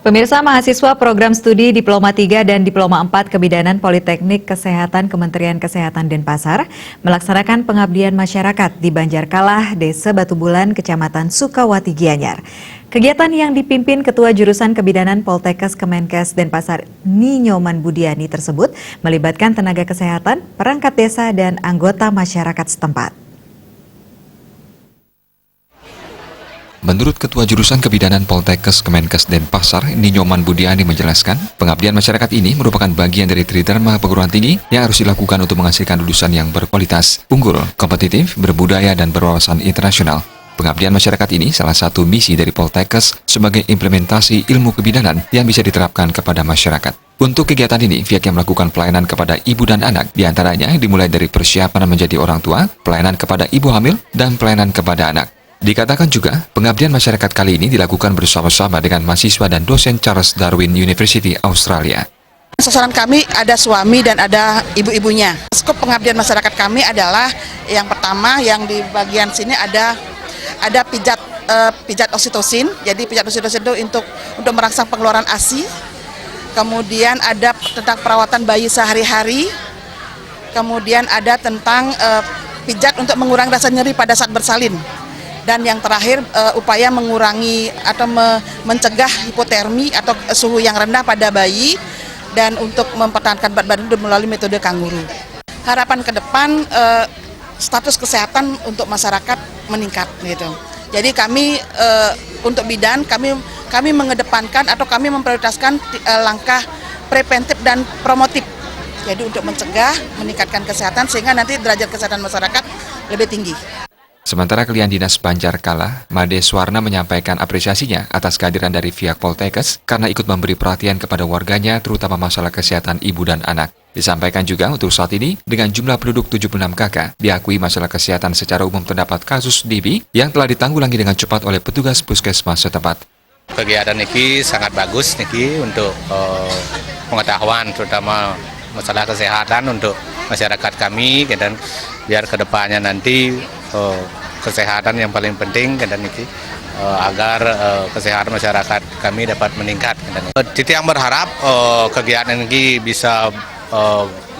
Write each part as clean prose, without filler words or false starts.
Pemirsa, mahasiswa program studi Diploma 3 dan Diploma 4 Kebidanan Politeknik Kesehatan Kementerian Kesehatan Denpasar melaksanakan pengabdian masyarakat di Banjarkalah, Desa Batu Bulan, Kecamatan Sukawati, Gianyar. Kegiatan yang dipimpin Ketua Jurusan Kebidanan Poltekkes Kemenkes Denpasar Ninyoman Budiani tersebut melibatkan tenaga kesehatan, perangkat desa, dan anggota masyarakat setempat. Menurut Ketua Jurusan Kebidanan Poltekkes Kemenkes Denpasar, Ninyoman Budiani menjelaskan, pengabdian masyarakat ini merupakan bagian dari tridharma perguruan tinggi yang harus dilakukan untuk menghasilkan lulusan yang berkualitas, unggul, kompetitif, berbudaya, dan berwawasan internasional. Pengabdian masyarakat ini salah satu misi dari Poltekkes sebagai implementasi ilmu kebidanan yang bisa diterapkan kepada masyarakat. Untuk kegiatan ini, pihak yang melakukan pelayanan kepada ibu dan anak, diantaranya dimulai dari persiapan menjadi orang tua, pelayanan kepada ibu hamil, dan pelayanan kepada anak. Dikatakan juga, pengabdian masyarakat kali ini dilakukan bersama-sama dengan mahasiswa dan dosen Charles Darwin University, Australia. Sasaran kami ada suami dan ada ibu-ibunya. Skop pengabdian masyarakat kami adalah yang pertama, yang di bagian sini ada pijat oksitosin. Jadi pijat oksitosin itu untuk merangsang pengeluaran ASI. Kemudian ada tentang perawatan bayi sehari-hari. Kemudian ada tentang pijat untuk mengurangi rasa nyeri pada saat bersalin. Dan yang terakhir, upaya mengurangi atau mencegah hipotermi atau suhu yang rendah pada bayi dan untuk mempertahankan berat badan melalui metode kanguru. Harapan ke depan, status kesehatan untuk masyarakat meningkat gitu. Jadi kami untuk bidan kami mengedepankan atau kami memprioritaskan langkah preventif dan promotif. Jadi untuk mencegah, meningkatkan kesehatan sehingga nanti derajat kesehatan masyarakat lebih tinggi. Sementara klien dinas Banjarkalah, Made Swarna menyampaikan apresiasinya atas kehadiran dari pihak Poltekkes karena ikut memberi perhatian kepada warganya terutama masalah kesehatan ibu dan anak. Disampaikan juga untuk saat ini dengan jumlah penduduk 76 KK, diakui masalah kesehatan secara umum terdapat kasus DB yang telah ditanggulangi dengan cepat oleh petugas puskesmas setempat. Kegiatan ini sangat bagus untuk pengetahuan terutama masalah kesehatan untuk masyarakat kami dan biar kedepannya nanti kesehatan yang paling penting agar kesehatan masyarakat kami dapat meningkat. Titik yang berharap kegiatan ini bisa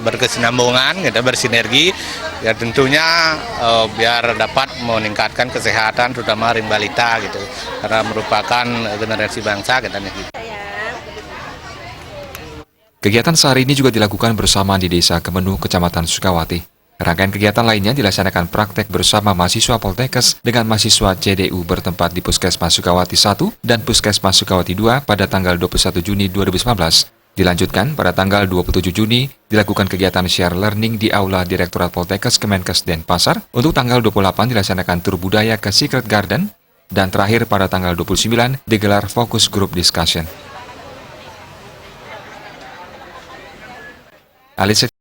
berkesinambungan, bersinergi, ya tentunya biar dapat meningkatkan kesehatan terutama ring balita karena merupakan generasi bangsa Kegiatan sehari ini juga dilakukan bersamaan di Desa Kemenuh, Kecamatan Sukawati. Rangkaian kegiatan lainnya dilaksanakan praktek bersama mahasiswa Poltekkes dengan mahasiswa CDU bertempat di Puskesmas Sukawati 1 dan Puskesmas Sukawati 2 pada tanggal 21 Juni 2019. Dilanjutkan pada tanggal 27 Juni dilakukan kegiatan share learning di Aula Direktorat Poltekkes Kemenkes Denpasar. Untuk tanggal 28 dilaksanakan tur budaya ke Secret Garden dan terakhir pada tanggal 29 digelar fokus group discussion.